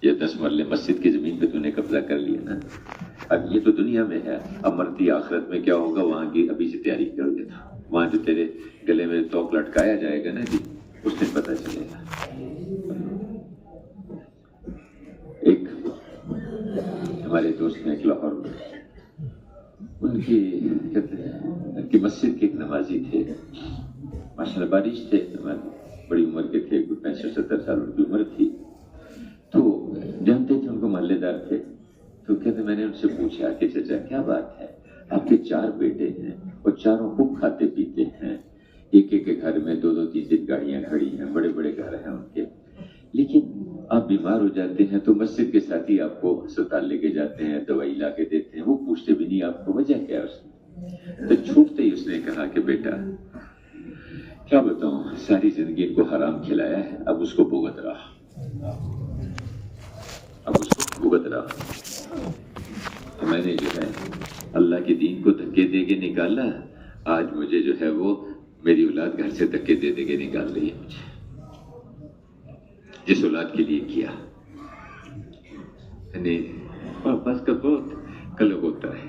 یہ 10 مرلے مسجد کی زمین پہ تو نے قبضہ کر لیا نا. اب یہ تو دنیا میں ہے، اب مرتی آخرت میں کیا ہوگا وہاں کی ابھی سے تیاری کر دیتا. وہاں جو تیرے گلے میں توق لٹکایا جائے گا نا جی، اس دن پتہ چلے گا. ایک ہمارے دوست نے ایک لاہور میں، ان کی مسجد کے ایک نمازی تھے، ماشاءاللہ بارش تھے، بڑی عمر کے تھے، 65-70 سال ان کی عمر تھی. تو جانتے تھے ان کو محلے دار تھے. تو کہتے میں نے ان سے پوچھا کہ چچا کیا بات ہے، آپ کے 4 بیٹے ہیں اور چاروں خوب کھاتے پیتے ہیں، ایک ایک کے گھر میں 2-2 3-3 گاڑیاں کھڑی ہیں، بڑے بڑے گھر ہیں ان کے، لیکن آپ بیمار ہو جاتے ہیں تو مسجد کے ساتھ ہی آپ کو اسپتال لے کے جاتے ہیں، دوائی لا کے دیتے ہیں، وہ پوچھتے بھی نہیں آپ کو وجہ کیا ہے. اس نے تو چھوٹتے ہی اس نے کہا کہ بیٹا کیا بتاؤں، ساری زندگی ان کو حرام کھلایا ہے، اب اس کو بھگت رہا، تو میں نے جو ہے اللہ کے دین کو دھکے دے کے نکالا. آج مجھے جو ہے وہ میری اولاد گھر سے دھکے دے دے کے نکال رہی ہے مجھے، جس اولاد کے لیے کیا. یعنی بس کا بہت قلب ہوتا ہے.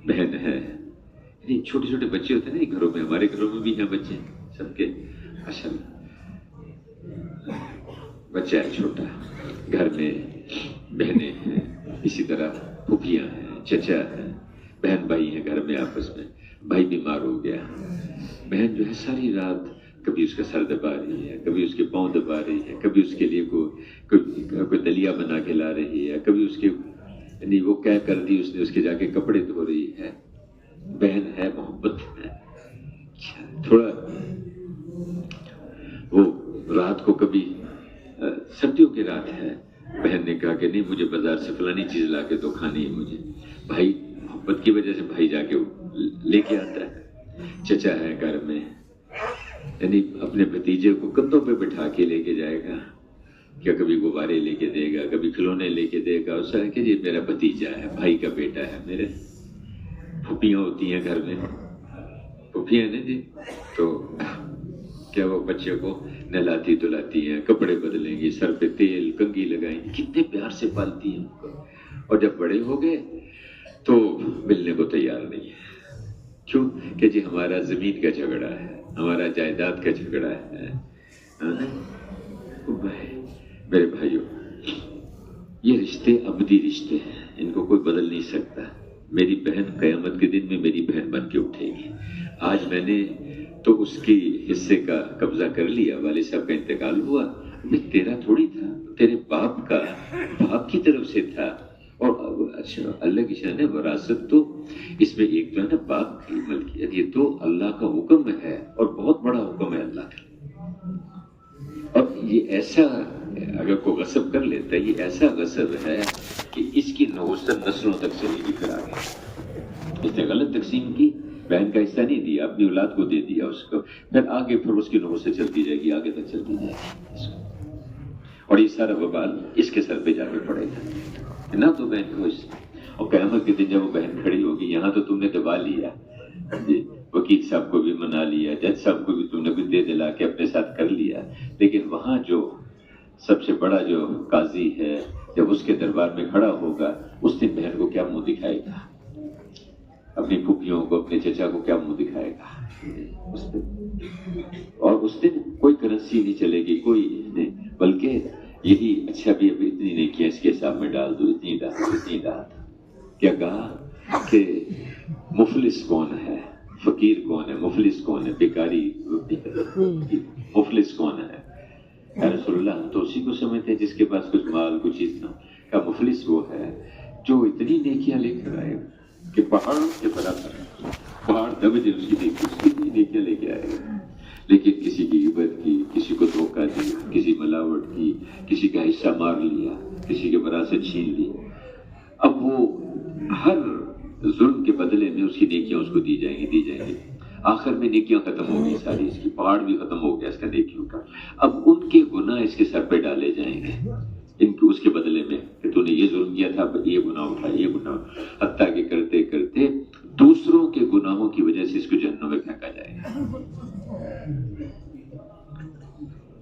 بہن ہے، یعنی چھوٹے چھوٹے بچے ہوتے ہیں نا گھروں میں، ہمارے گھروں میں بھی ہیں بچے سب کے. اصل بچہ ہے چھوٹا، گھر میں بہنیں ہیں، اسی طرح پھوپھیاں ہیں، چچا ہیں، بہن بھائی ہیں گھر میں آپس میں. بھائی بیمار ہو گیا، بہن جو ہے ساری رات کبھی اس کا سر دبا رہی ہے، کبھی اس کے پاؤں دبا رہی ہے، کبھی اس کے لیے کوئی دلیا بنا کے لا رہی ہے، کبھی اس کے یعنی وہ کیا کر دی اس نے، اس کے جا کے کپڑے دھو رہی ہے. بہن ہے، محبت ہے. تھوڑا وہ رات کو کبھی سردیوں کی رات ہے، بہن نے کہا کہ نہیں مجھے بازار سے فلانی چیز لا کے تو کھانی ہے مجھے. بھائی محبت کی وجہ سے بھائی جا کے لے کے آتا ہے. چچا ہے گھر میں، یعنی اپنے بھتیجے کو کندھوں پہ بٹھا کے لے کے جائے گا، کیا کبھی غبارے لے کے دے گا، کبھی کھلونے لے کے دے گا. اس طرح کہ یہ میرا بھتیجا ہے، بھائی کا بیٹا ہے. میرے پھوپھیاں ہوتی ہیں گھر میں، پھوپھیاں نا جی، تو کیا وہ بچے کو نہلاتی دھلاتی ہیں، کپڑے بدلیں گی، سر پہ تیل کنگھی لگائیں گی، کتنے پیار سے پالتی ہیں ان کو. اور جب بڑے ہو گئے تو ملنے کو تیار نہیں ہے. کیوں کہ جی ہمارا زمین کا جھگڑا ہے، ہمارا جائیداد کا جھگڑا ہے. میرے بھائیوں، یہ رشتے ابدی رشتے ہیں، ان کو کوئی بدل نہیں سکتا. میری بہن قیامت کے دن میں میری بہن بن کے اٹھے گی. آج میں نے تو اس کی حصے کا قبضہ کر لیا، والد صاحب کا انتقال ہوا، تیرا تھوڑی تھا، تیرے باپ کا، باپ کی طرف سے تھا. اور اچھا اللہ کی شان ہے، وراثت تو اس میں ایک جو ہے نا باپ کی ملکیت، یہ تو اللہ کا حکم ہے اور بہت بڑا حکم ہے اللہ کا. اور یہ ایسا اگر کوئی غصب کر لیتا ہے، یہ ایسا غصب ہے کہ اس کی نوسط نسلوں تک چلے گی. پھر آگے اس نے غلط تقسیم کی، بہن کا حصہ نہیں دیا، اپنی اولاد کو دے دیا اس کو، پھر آگے پھر اس کی نوسط چلتی جائے گی، آگے تک چلتی جائے گی. اور یہ سارا وبال اس کے سر پہ جا کے پڑے گا نہ تو بہن کو. اور قیامت کے دن جب وہ بہن کھڑی ہوگی، یہاں تو تم نے دبا لیا، وکیل صاحب کو بھی منا لیا، جج صاحب کو بھی تم نے کچھ دے دلا کے اپنے ساتھ کر لیا، لیکن وہاں جو سب سے بڑا جو قاضی ہے، جب اس کے دربار میں کھڑا ہوگا، اس دن بہن کو کیا منہ دکھائے گا؟ اپنی پھوپھیوں کو، اپنے چچا کو کیا منہ دکھائے گا اس دن؟ اور اس دن کوئی کرنسی نہیں چلے گی، کوئی نہیں، بلکہ یہی اچھا بھی ابھی اتنی نیکیاں اس کے حساب میں ڈال دو، اتنی ڈال، اتنی ڈال. کیا کہا کہ مفلس کون ہے، فقیر کون ہے، مفلس کون ہے، بیکاری، مفلس کون ہے؟ یا رسول اللہ، ہم تو اسی کو سمجھتے ہیں جس کے پاس کچھ مال کچھ چیز نہ ہو. کیا مفلس وہ ہے جو اتنی نیکیاں لے کر آئے کہ پہاڑوں کے برابر، پہاڑ دب جائے اس کی اتنی نیکیاں لے کے آئے گا، لیکن کسی کی غیبت کی، کسی کو دھوکہ دیا، کسی ملاوٹ کی، کسی کا حصہ مار لیا، کسی کے وراثت چھین لی. اب وہ ہر ظلم کے بدلے میں اس کی نیکیاں اس کو دی جائیں گی. آخر میں نیکیاں ختم ہو گئی ساری، اس کی پہاڑ بھی ختم ہو گیا اس کا نیکیوں کا. اب ان کے گناہ اس کے سر پہ ڈالے جائیں گے ان کو اس کے بدلے میں کہ تو نے یہ ظلم کیا تھا، یہ گناہ اٹھا، یہ گناہ، حتیٰ کہ کرتے کرتے دوسروں کے گناہوں کی وجہ سے اس کو جہنم میں پھینکا جائے گا.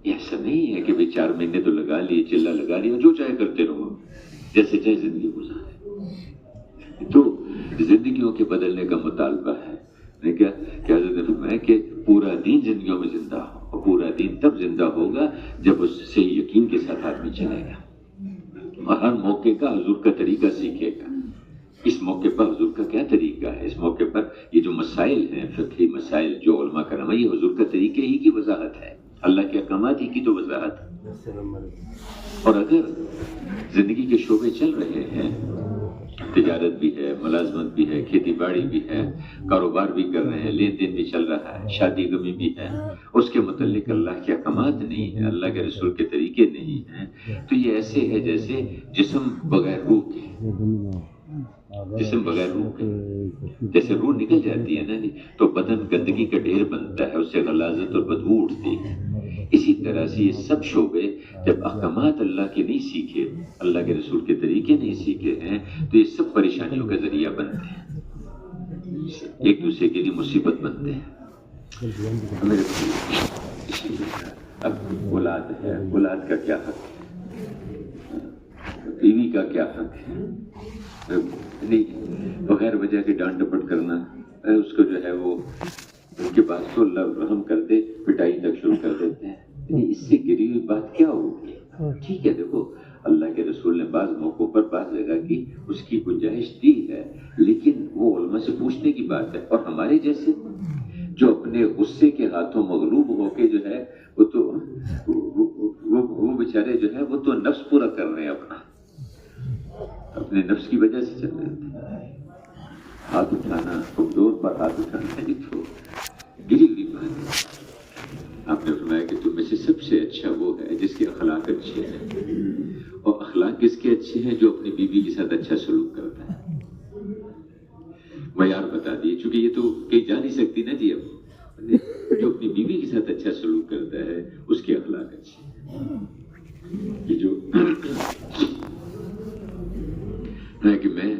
ایسا نہیں ہے کہ بھئی 4 مہینے تو لگا لیے، چلا لگا لیا، جو چاہے کرتے رہو، جیسے چاہے زندگی گزارے. تو زندگیوں کے بدلنے کا مطالبہ ہے. کیا حضرت نے فرمایا کہ پورا دین زندگیوں میں زندہ ہو، اور پورا دین تب زندہ ہوگا جب اس سے یقین کے ساتھ آدمی چلے گا، اور ہر موقع کا حضور کا طریقہ سیکھے گا. اس موقع پر حضور کا کیا طریقہ ہے، اس موقع پر یہ جو مسائل ہیں، فقہی مسائل جو علماء کرام، یہ حضور کا طریقے ہی کی وضاحت ہے، اللہ کے احکامات ہی کی تو وضاحت. اور اگر زندگی کے شعبے چل رہے ہیں، تجارت بھی ہے، ملازمت بھی ہے، کھیتی باڑی بھی ہے، کاروبار بھی کر رہے ہیں، لین دین بھی چل رہا ہے، شادی غمی بھی ہے، اس کے متعلق اللہ کے احکامات نہیں ہیں، اللہ کے رسول کے طریقے نہیں ہیں، تو یہ ایسے ہے جیسے جسم بغیر روح کے، جسم بغیر روح کے. جیسے روح نکل جاتی ہے نا تو بدن گندگی کا ڈھیر بنتا ہے، اس سے غلاظت اور بدبو اٹھتی ہے. اسی طرح سے یہ سب شعبے جب احکامات اللہ کے نہیں سیکھے، اللہ کے رسول کے طریقے نہیں سیکھے ہیں، تو یہ سب پریشانیوں کا ذریعہ بنتے ہیں، ایک دوسرے کے لیے مصیبت بنتے ہیں. اب اولاد ہے، اولاد کا کیا حق ہے، بیوی کا کیا حق ہے، بغیر وجہ کے ڈانٹ ڈپٹ کرنا، اس کو جو ہے وہ ان کے پاس تو اللہ رحم کر دے، پٹائی تک شروع کر دیتے ہیں. اس سے گری ہوئی بات کیا ہوگی؟ ٹھیک ہے، دیکھو اللہ کے رسول نے بعض موقعوں پر بعض جگہ کی اس کی گنجائش دی ہے، لیکن وہ علماء سے پوچھنے کی بات ہے. اور ہمارے جیسے جو اپنے اپنے غصے کے ہاتھوں مغلوب ہو کے جو ہے وہ بیچارے جو ہے وہ تو نفس پورا کر رہے ہیں اپنے نفس کی وجہ سے چل رہے تھے. ہاتھ اٹھانا کمزور پر ہاتھ اٹھانا ہی تو گری ہوئی بات ہے. آپ نے فرمایا کہ تم میں سے سب سے اچھا وہ ہے جس کے اخلاق اچھے ہیں. اور اخلاق کس کے اچھے ہیں؟ جو اپنی بیوی کے ساتھ اچھا سلوک کرتا ہے. معیار بتا دیے، چونکہ یہ تو کہیں جا نہیں سکتی نا جی. اب جو اپنی بیوی کے ساتھ اچھا سلوک کرتا ہے اس کے اخلاق اچھے ہیں. یہ جو ہے کہ میں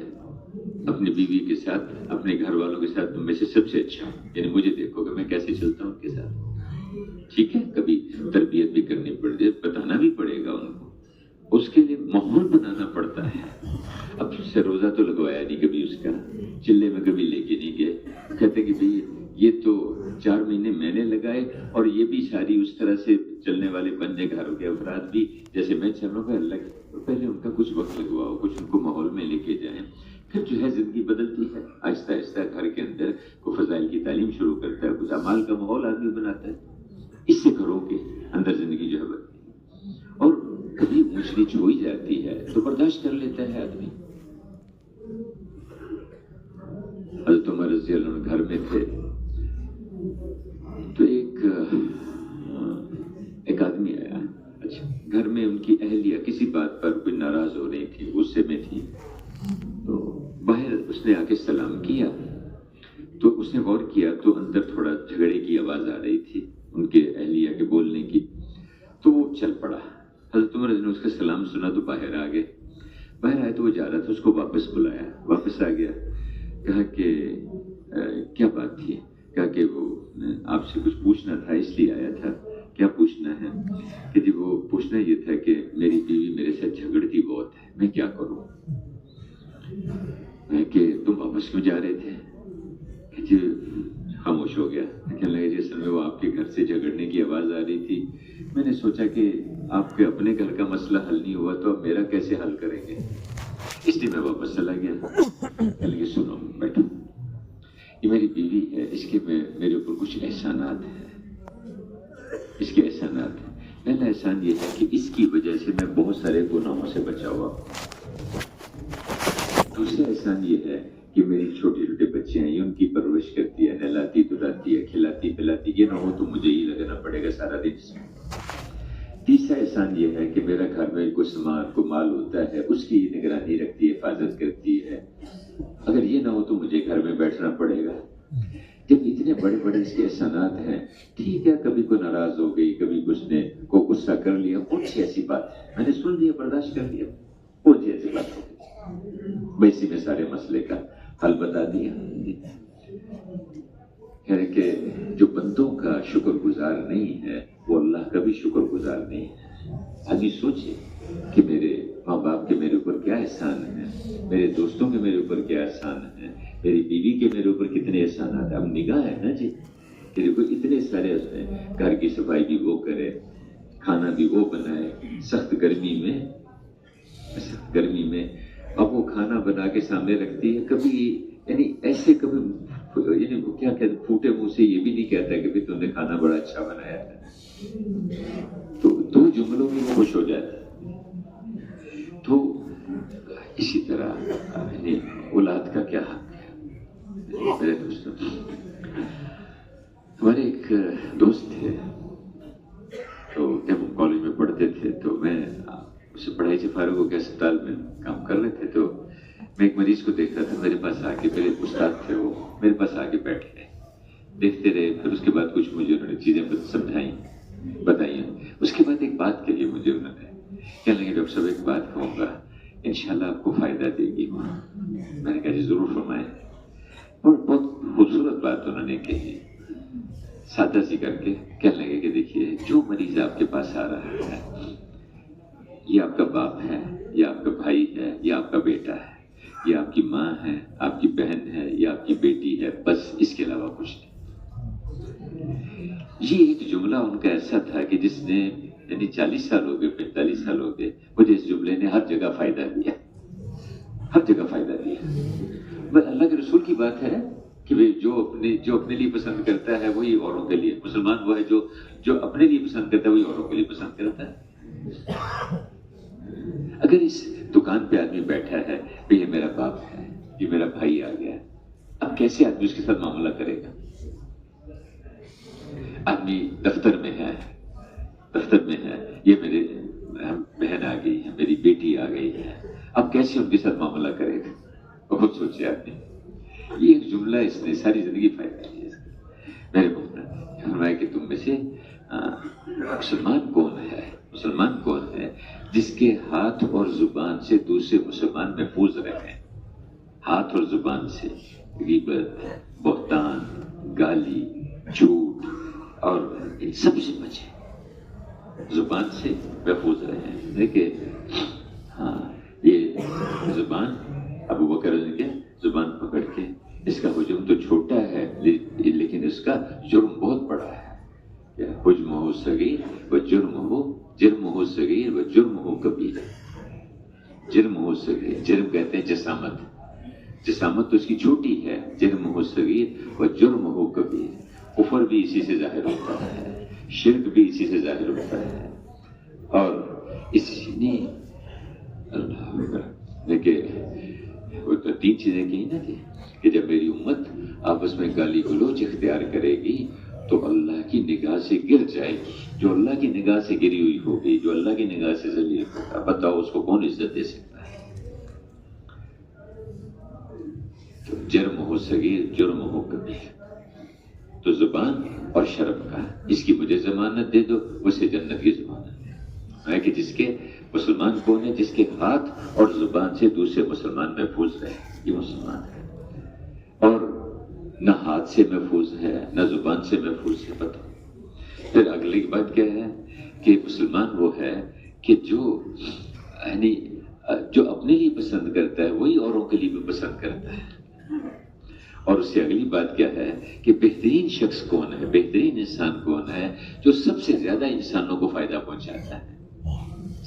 اپنی بیوی کے ساتھ اپنے گھر والوں کے ساتھ تم میں سے سب سے اچھا ہوں. یعنی مجھے دیکھو کہ میں کیسے چلتا ہوں ان کے ساتھ. ٹھیک ہے، کبھی تربیت بھی کرنی پڑ جائے، بتانا بھی پڑے گا ان کو. اس کے لیے ماحول بنانا پڑتا ہے. اب سے روزہ تو لگوایا نہیں کبھی، اس کا چلے میں کبھی لے کے نہیں گئے. کہتے کہ بھئی یہ تو 4 مہینے میں نے لگائے اور یہ بھی ساری اس طرح سے چلنے والے بندے گھروں کے افراد بھی جیسے میں چل رہا ہوں. اللہ پہلے ان کا کچھ وقت لگواؤ، کچھ ان کو ماحول میں لے کے جائیں. پھر جو ہے زندگی بدلتی ہے آہستہ آہستہ. گھر کے اندر کوئی فضائل کی تعلیم شروع کرتا ہے، کچھ اعمال کا ماحول آدمی بناتا ہے. اس سے گھروں کے اندر زندگی جو ہے بدلتی ہے. اور کبھی اونچ نیچ ہو ہی جاتی ہے تو برداشت کر لیتا ہے آدمی. حضرت عمر رضی اللہ عنہ گھر میں تھے تو ایک آدمی آیا. اچھا، گھر میں ان کی اہلیہ کسی بات پر کوئی ناراض ہو رہی تھی، غصے میں تھی. تو باہر اس نے آ کے سلام کیا تو اس نے غور کیا تو اندر تھوڑا جھگڑے کی آواز آ رہی تھی ان کے اہلیہ کے بولنے کی. تو وہ چل پڑا. حضرت عمر نے اس کا سلام سنا تو باہر آ گئے. باہر آئے تو وہ جا رہا تھا، اس کو واپس بلایا، واپس آ گیا. کہا کہ کیا بات تھی؟ کہا کہ وہ آپ سے کچھ پوچھنا تھا اس لیے آیا تھا. کیا پوچھنا ہے؟ کہ جی وہ پوچھنا یہ تھا کہ میری بیوی میرے ساتھ جھگڑتی بہت ہے، میں کیا کروں؟ کہ تم واپس کیوں جا رہے تھے؟ کہ جی خاموش ہو گیا. کہنے لگے جی اصل میں وہ آپ کے گھر سے جھگڑنے کی آواز آ رہی تھی. میں نے سوچا کہ آپ کے اپنے گھر کا مسئلہ حل نہیں ہوا تو اب میرا کیسے حل کریں گے، اس لیے میں واپس چلا گیا. کہنے لگے سنو بیٹھو، یہ میری بیوی ہے، اس کے میرے اوپر کچھ احسانات ہیں. اس کے احسانات ہیں. پہلا احسان یہ ہے کہ اس کی وجہ سے میں بہت سارے گناہوں سے بچا ہوا ہوں. دوسرا احسان یہ ہے کہ میری چھوٹے چھوٹے بچے ہیں، یہ ان کی پرورش کرتی ہے، نہلاتی دھلاتی ہے، کھلاتی پلاتی. یہ نہ ہو تو مجھے ہی لگنا پڑے گا سارا دن. تیسرا احسان یہ ہے کہ میرا گھر میں کوئی سامان کو مال ہوتا ہے، اس کی نگرانی رکھتی ہے، حفاظت کرتی ہے. اگر یہ نہ ہو تو مجھے گھر میں بیٹھنا پڑے گا. جب اتنے بڑے بڑے اس کے احسانات ہیں، ٹھیک ہے کبھی کوئی ناراض ہو گئی، کبھی کچھ نے کو غصہ کر لیا، کون سی ایسی بات ہے، میں نے سن لیا، برداشت کر لیا، کون سی ایسی بات ہو گئی؟ ویسے میں سارے مسئلے کا حل بتا دیا. یعنی کہ جو بندوں کا شکر گزار نہیں ہے وہ اللہ کا بھی شکر گزار نہیں ہے. آدمی سوچے کہ میرے ماں باپ کے میرے اوپر کیا احسان ہیں، میرے دوستوں کے میرے اوپر کیا احسان ہیں، میری بیوی کے میرے اوپر کتنے احسانات ہیں. اب نگاہ ہے نا جی کہ دیکھو اتنے سارے ہیں. گھر کی صفائی بھی وہ کرے، کھانا بھی وہ بنائے. سخت گرمی میں اب وہ کھانا بنا کے سامنے رکھتی ہے. کبھی یعنی ایسے کبھی یعنی وہ کیا کہتے پھوٹے منہ سے یہ بھی نہیں کہتا کہ بھی تم نے کھانا بڑا اچھا بنایا تھا. تو 2 جملوں میں خوش ہو جاتا. تو اسی طرح یعنی اولاد کا کیا حق ہے. میرے دوستوں، ہمارے ایک دوست تھے تو جب ہم کالج میں پڑھتے تھے تو میں اسے پڑھائی سے فارغ ہو کے اسپتال میں کام کر رہے تھے. تو میں ایک مریض کو دیکھ رہا تھا، میرے پاس آ کے، میرے استاد تھے وہ، میرے پاس آ کے بیٹھ گئے، دیکھتے رہے. پھر اس کے بعد کچھ مجھے انہوں نے چیزیں بتائیں. اس کے بعد ایک بات کہی مجھے انہوں نے، کہنے لگے ڈاکٹر صاحب ایک بات کہوں گا انشاءاللہ آپ کو فائدہ دے گی. میں نے کہا جی ضرور فرمائیں. اور بہت خوبصورت بات انہوں نے کہی، سادہ سی کر کے. کہنے لگے کہ دیکھیے جو مریض آپ کے پاس آ رہا ہے یہ آپ کا باپ ہے، یا آپ کا بھائی ہے، یا آپ کا بیٹا ہے، یا آپ کی ماں ہے، آپ کی بہن ہے، یا آپ کی بیٹی ہے، بس اس کے علاوہ کچھ نہیں. یہ ایک جملہ ان کا ایسا تھا کہ جس نے یعنی 40 سال ہو گئے، 45 سال ہو گئے، مجھے اس جملے نے ہر جگہ فائدہ دیا، ہر جگہ فائدہ دیا. بس اللہ کے رسول کی بات ہے کہ جو اپنے لیے پسند کرتا ہے وہی اوروں کے لیے، مسلمان وہ ہے جو اپنے لیے پسند کرتا ہے وہی اوروں کے لیے پسند کرتا ہے۔ اگر اس دکان پہ آدمی بیٹھا ہے کہ یہ میرا باپ ہے، یہ میرا بھائی آ گیا، اب کیسے آدمی اس کے ساتھ معاملہ کرے گا؟ آدمی دفتر میں ہے، یہ میرے بہن آ گئی ہے، میری بیٹی آ گئی ہے، اب کیسے ان کے ساتھ معاملہ کرے گا؟ بہت سوچے آدمی۔ یہ ایک جملہ اس نے ساری زندگی فائدہ ہے اس کا۔ میرے محترم فرمایا کہ تم میں سے مسلمان کون ہے جس کے ہاتھ اور زبان سے دوسرے مسلمان محفوظ رہے؟ ہاتھ اور زبان سے غیبت، بہتان، گالی، جھوٹ اور ان سب سے بچے، زبان سے محفوظ رہے۔ دیکھیں یہ زبان، ابو بکر نے کیا زبان پکڑ کے، اس کا حجم تو چھوٹا ہے لیکن اس کا جرم بہت بڑا ہے۔ حجم ہو صغیر و جرم ہو صغیر و جرم ہو کبیر۔ جرم ہو صغیر، جرم کہتے ہیں جسامت تو اس کی چھوٹی ہے، جرم ہو صغیر و جرم ہو کبیر۔ کفر بھی اسی سے ظاہر ہوتا ہے، شرک بھی اسی سے ظاہر ہوتا ہے، اور اسی نے دیکھیں وہ تو تین چیزیں کہی نا کہ جب میری امت آپس میں گالی گلوچ اختیار کرے گی تو اللہ کی نگاہ سے گر جائے گی۔ جو اللہ کی نگاہ سے گری ہوئی ہوگی، جو اللہ کی نگاہ سے ذلیل ہوگا، بتاؤ اس کو کون عزت دے سکتا ہے؟ تو جرم ہو صغیر، جرم ہو کبیر۔ تو زبان اور شرم کا، اس کی مجھے ضمانت دے دو، اسے جنت کی ضمانت دے دو۔ میں کہ جس کے مسلمان کون ہے؟ جس کے ہاتھ اور زبان سے دوسرے مسلمان محفوظ رہے، یہ مسلمان ہے۔ اور نہ ہاتھ سے محفوظ ہے، نہ زبان سے محفوظ ہے، بتاؤ۔ پھر اگلی بات کیا ہے کہ مسلمان وہ ہے کہ جو اپنے لیے پسند کرتا ہے وہی اوروں کے لیے بھی پسند کرتا ہے۔ اور اس سے اگلی بات کیا ہے کہ بہترین شخص کون ہے، بہترین انسان کون ہے؟ جو سب سے زیادہ انسانوں کو فائدہ پہنچاتا ہے،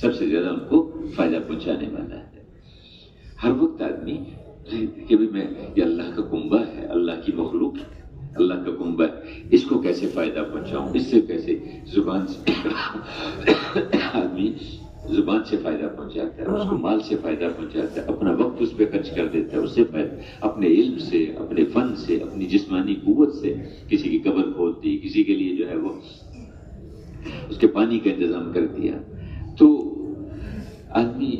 سب سے زیادہ ان کو فائدہ پہنچانے والا ہے۔ ہر وقت آدمی کہ میں یہ اللہ کا کنبہ ہے، اللہ کی مخلوق ہے، اللہ کا کنبہ ہے، اس کو کیسے فائدہ پہنچاؤں، اس سے کیسے زبان سے آدمی زبان سے فائدہ پہنچاتا ہے، اس کو مال سے فائدہ پہنچاتا ہے، اپنا وقت اس پہ خرچ کر دیتا ہے، اس سے اپنے علم سے، اپنے فن سے، اپنی جسمانی قوت سے کسی کی قبر کھود دی، کسی کے لیے جو ہے وہ اس کے پانی کا انتظام کر دیا۔ تو آدمی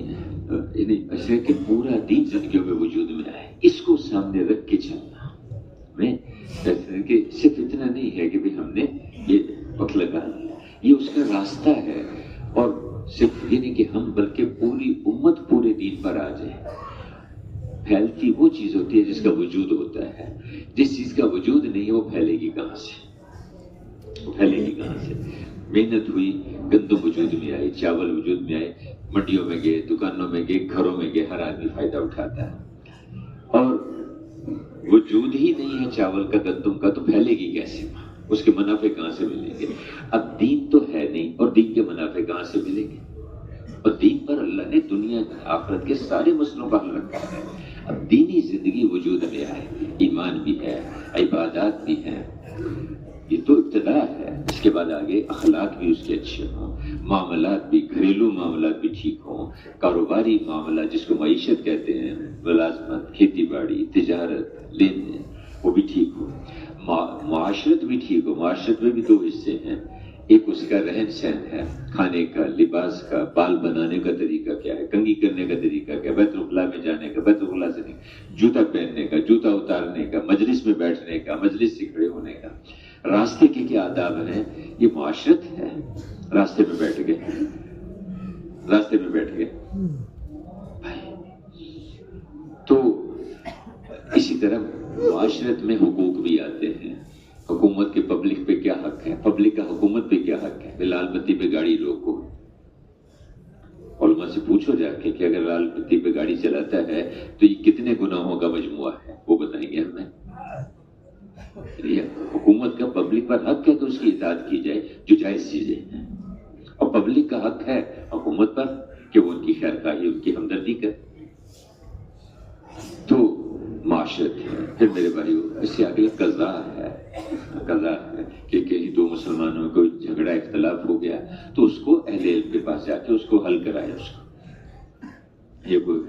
ایسے کہ پورا دین زندگیوں میں وجود میں آئے، اس کو سامنے رکھ کے چلنا میں کہ صرف اتنا نہیں ہے کہ ہم نے یہ وقت لگا لیا، یہ اس کا راستہ ہے۔ اور صرف یہ نہیں کہ ہم بلکہ پوری امت پورے دین پر آ جائے۔ پھیلتی وہ چیز ہوتی ہے جس کا وجود ہوتا ہے، جس چیز کا وجود نہیں ہے وہ پھیلے گی کہاں سے؟ وہ پھیلے گی کہاں سے؟ محنت ہوئی، گندم وجود میں آئی، چاول وجود میں آئے، منڈیوں میں گئے، دکانوں میں گئے، گھروں میں گئے، ہر آدمی فائدہ اٹھاتا ہے۔ اور وجود ہی نہیں ہے چاول کا، گندم کا، تو پھیلے گی کیسے؟ اس کے منافع کہاں سے ملیں گے؟ اب دین تو ہے نہیں، اور دین کے منافع کہاں سے ملیں گے؟ اور دین پر اللہ نے دنیا آخرت کے سارے مسئلوں کا حل رکھا ہے۔ اب دینی زندگی وجود میں آئے، ایمان بھی ہے، عبادات بھی ہیں، یہ تو ابتدا ہے۔ اس کے بعد آگے اخلاق بھی اس کے اچھے ہوں، معاملات بھی، گھریلو معاملات بھی ٹھیک ہوں، کاروباری معاملات جس کو معیشت کہتے ہیں، ملازمت، کھیتی باڑی، تجارت، لین دین، وہ بھی ٹھیک ہو، معاشرت بھی ٹھیک ہو۔ معاشرت میں بھی دو حصے ہیں، ایک اس کا رہن سہن ہے، کھانے کا، لباس کا، بال بنانے کا طریقہ کیا ہے، کنگھی کرنے کا طریقہ کیا ہے، بیت الخلاء میں جانے کا، بیت الخلاء سے نہیں، جوتا پہننے کا، جوتا اتارنے کا، مجلس میں بیٹھنے کا، مجلس سے کھڑے ہونے کا، راستے کے کیا آداب ہیں، یہ معاشرت ہے۔ راستے میں بیٹھ گئے تو اسی طرح معاشرت میں حقوق بھی آتے ہیں۔ حکومت کے پبلک پہ کیا حق ہے، پبلک کا حکومت پہ کیا حق ہے۔ لال بتی پہ گاڑی روکو، علماء سے پوچھو جا کے کہ اگر لال بتی پہ گاڑی چلاتا ہے تو یہ کتنے گناہوں کا مجموعہ ہے، وہ بتائیں گے ہمیں۔ حکومت کا پبلک پر حق ہے کہ اس کی اطاعت کی جائے جو جائز چیزیں ہیں، اور پبلک کا حق ہے حکومت پر کہ وہ ان کی خیر خواہی، ان کی ہمدردی کرے۔ تو معاشرت معاشرت ہے. پھر میرے بھائیو اس سے آگے قضا ہے کہ کہیں دو مسلمانوں میں کوئی جھگڑا اختلاف ہو گیا تو اس کو اہل علم کے پاس جا کے اس کو حل کرائے. اس کو یہ کوئی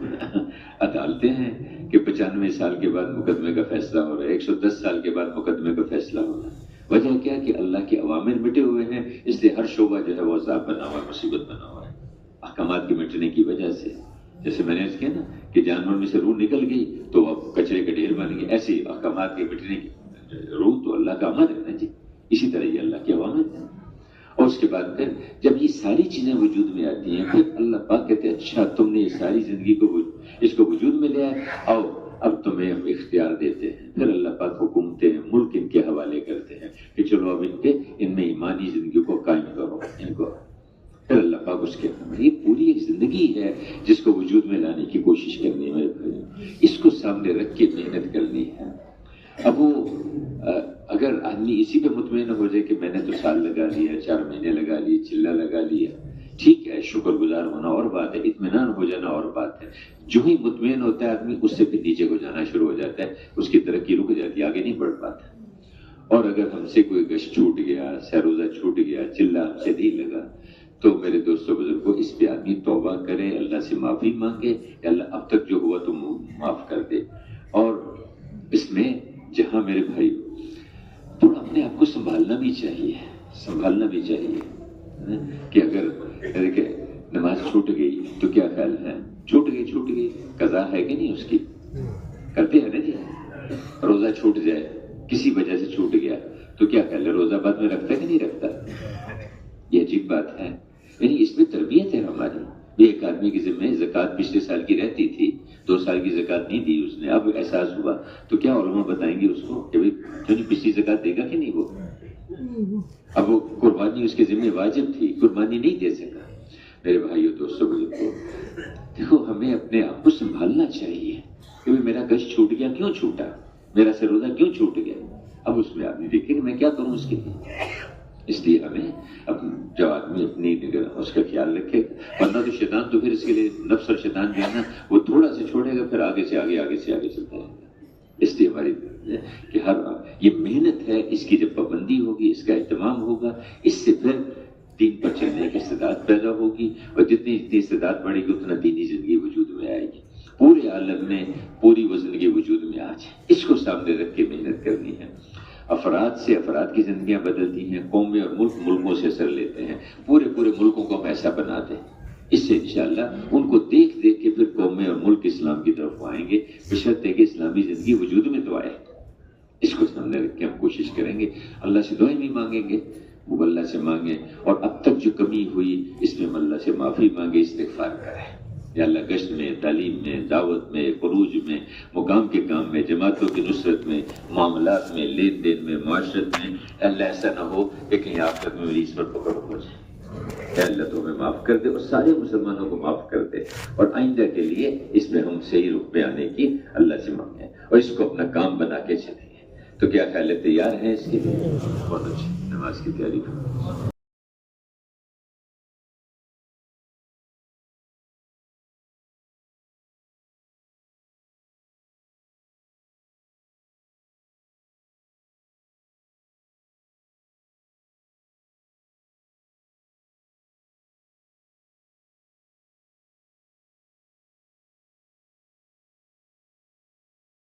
عدالتیں ہیں کہ 95 سال کے بعد مقدمے کا فیصلہ ہو رہا ہے, 110 سال کے بعد مقدمے کا فیصلہ ہو رہا ہے. وجہ کیا کہ اللہ کے اوامر مٹے ہوئے ہیں, اس لیے ہر شعبہ جو ہے وہ عذاب بنا ہوا ہے, مصیبت بنا ہوا ہے احکامات کے مٹنے کی وجہ سے. جیسے میں نے کیا نا کہ جانور میں سے روح نکل گئی تو اب کچرے کا ڈھیر بن گئی, ایسے ہی احکامات کے مٹنے کی روح تو اللہ کا امر ہے نا جی. اسی طرح یہ اللہ کے اوامر ہیں. اور اس کے بعد پھر جب یہ ساری چیزیں وجود میں آتی ہیں پھر اللہ پاک کہتے ہیں اچھا تم نے یہ ساری زندگی کو اس کو وجود میں لیا ہے, آؤ اب تمہیں ہم اختیار دیتے ہیں. پھر اللہ پاک حکومتیں ملک ان کے حوالے کرتے ہیں کہ چلو اب ان میں ایمانی زندگی کو قائم کرو ان کو. پھر اللہ پاک اس کے یہ پوری ایک زندگی ہے جس کو وجود میں لانے کی کوشش کرنی ہے میرے بھائی, اس کو سامنے رکھ کے محنت کرنی ہے. اب وہ اگر آدمی اسی پہ مطمئن ہو جائے کہ میں نے تو سال لگا لیا, 4 مہینے لگا لیے, چلہ لگا لیا, ٹھیک ہے, شکر گزار ہونا اور بات ہے, اطمینان ہو جانا اور بات ہے. جو ہی مطمئن ہوتا ہے آدمی اس سے پھر نیچے کو جانا شروع ہو جاتا ہے, اس کی ترقی رک جاتی ہے, آگے نہیں بڑھ پاتا. اور اگر ہم سے کوئی گشت چھوٹ گیا, سروزہ چھوٹ گیا, چلہ ہم سے نہیں لگا, تو میرے دوستوں بزرگوں اس پہ آدمی توبہ کرے, اللہ سے معافی مانگے کہ اللہ اب تک جو ہوا تو معاف کر دے. اور اس میں جہاں میرے بھائی تھوڑا اپنے آپ کو سنبھالنا بھی چاہیے کہ اگر دیکھیں نماز چھوٹ گئی تو کیا خیال ہے, چھوٹ گئی قضا ہے کہ نہیں, اس کی کرتے ہیں نا جی. روزہ چھوٹ جائے کسی وجہ سے چھوٹ گیا تو کیا خیال ہے, روزہ بعد میں رکھتا ہے کہ نہیں رکھتا. یہ عجیب بات ہے, یعنی اس میں تربیت ہے ہماری. ایک آدمی کے ذمہ زکوٰۃ پچھلے سال کی رہتی تھی, 2 سال کی زکوٰۃ نہیں دی اس نے, اب احساس ہوا تو کیا علماء بتائیں گے اس کو کہ بھائی پچھلی زکوٰۃ دے گا کہ نہیں. وہ اب وہ قربانی اس کے ذمہ واجب تھی, قربانی نہیں دے سکا. میرے بھائیو دوستوں بزرگوں, دیکھو ہمیں اپنے آپ کو سنبھالنا چاہیے کہ میرا گشت چھوٹ گیا, کیوں چھوٹا, میرا سروزہ کیوں چھوٹ گیا. اب اس میں آدمی دیکھے کہ میں کیا کروں اس کے لیے. اس لیے ہمیں اب جب آدمی اپنی اس کا خیال رکھے, ورنہ تو شیطان تو پھر اس کے لیے نفس اور شیطان جو ہے نا وہ تھوڑا سے چھوڑے گا, پھر آگے سے آگے چلتا ہے. اس لیے ہماری کہ ہر یہ محنت ہے, اس کی جب پابندی ہوگی, اس کا اہتمام ہوگا, اس سے پھر دین پر چلنے کی استعداد پیدا ہوگی, اور جتنی استعداد بڑھے گی اتنا دینی زندگی وجود میں آئے گی. پورے عالم میں پوری وہ زندگی وجود میں آ جائے, اس کو سامنے رکھ کے محنت کرنی ہے. افراد سے افراد کی زندگیاں بدلتی ہیں, قومیں اور ملکوں سے اثر لیتے ہیں. پورے ملکوں کو ہم ایسا بنا دیں, اس سے انشاءاللہ ان کو دیکھ کے پھر قومیں اور ملک اسلام کی طرف آئیں گے, بشرطے کہ اسلامی زندگی وجود میں تو آئے. اس کو سامنے رکھ کے ہم کوشش کریں گے. اللہ سے دعائیں بھی مانگیں گے, وہ اللہ سے مانگیں, اور اب تک جو کمی ہوئی اس میں ہم اللہ سے معافی مانگے, استغفار کریں. یا اللہ گشت میں, تعلیم میں, دعوت میں, خروج میں, مقام کے کام میں, جماعتوں کی نصرت میں, معاملات میں, لین دین میں, معاشرت میں, اللہ ایسا نہ ہو کہ کہیں آخرت میں میری اس پر پکڑ ہو جائے. اے اللہ تو ہمیں معاف کر دے اور سارے مسلمانوں کو معاف کر دے, اور آئندہ کے لیے اس میں ہم صحیح رخ پہ آنے کی اللہ سے مانگیں اور اس کو اپنا کام بنا کے چلیں گے. تو کیا خیال ہے, تیار ہیں اس کے لیے؟ بہت اچھی نماز کی تیاری کرو.